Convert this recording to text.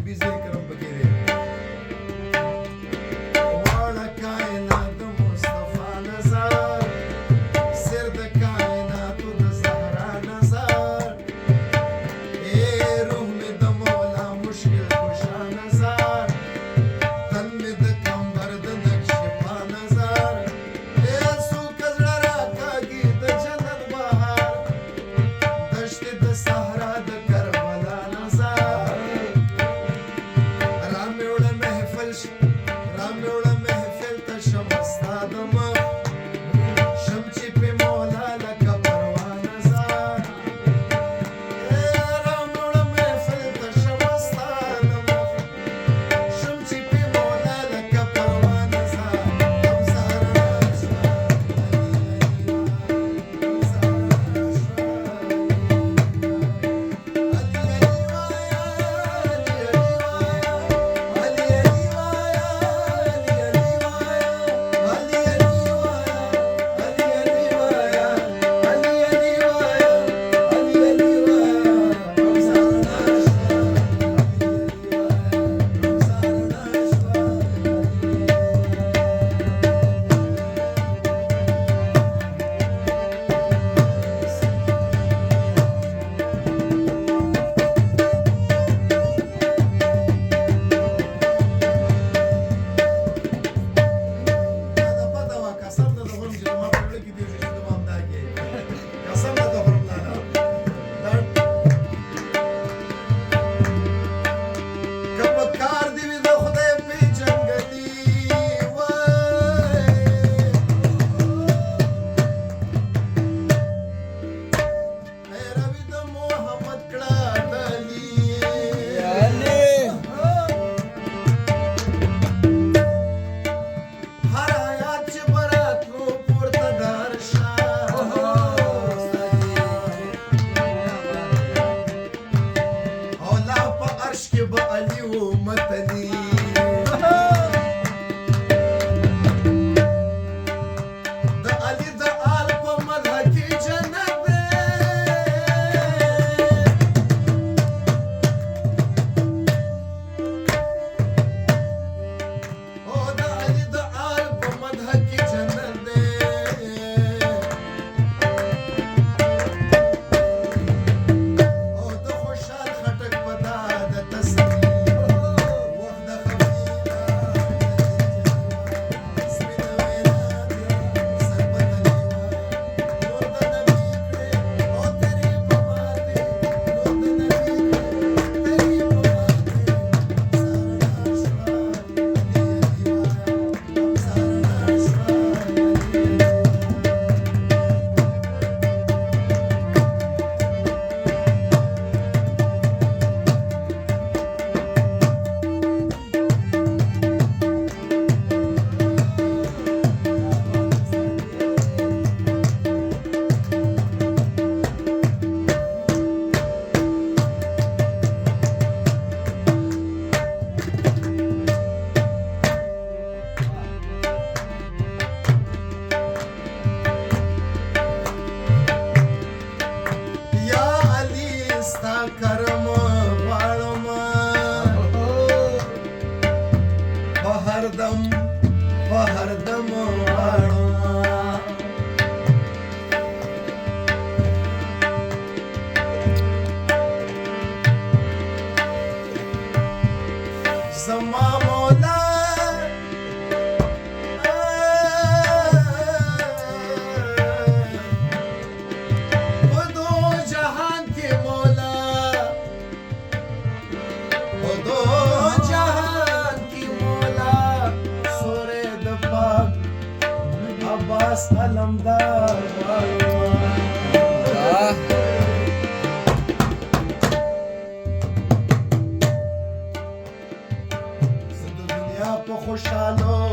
بي ذکر هم پکې دی واړه کائنات د مصطفی نظر سر د کائناتو د زهرا نظر اے روح مې د مولا مشکل کشا نظر تن مې د کمبر د نقش پا نظر اے څوک زړه راکاږي د جنت بهار دشت د صحرا د کربلا نظر رامې وړه محفل رامې وړه محفل ته شم ستا د مخ شم چې پې مولا لکه پروا نظر رامې وړه محفل ته شم ستا د مخ شم چې پې مولا لکه پروا نظر هردم غواړم زما مولا په دو جهان کې مولا په دو جهان کې مولا سورې د پاک عباس علمدار خوشحالو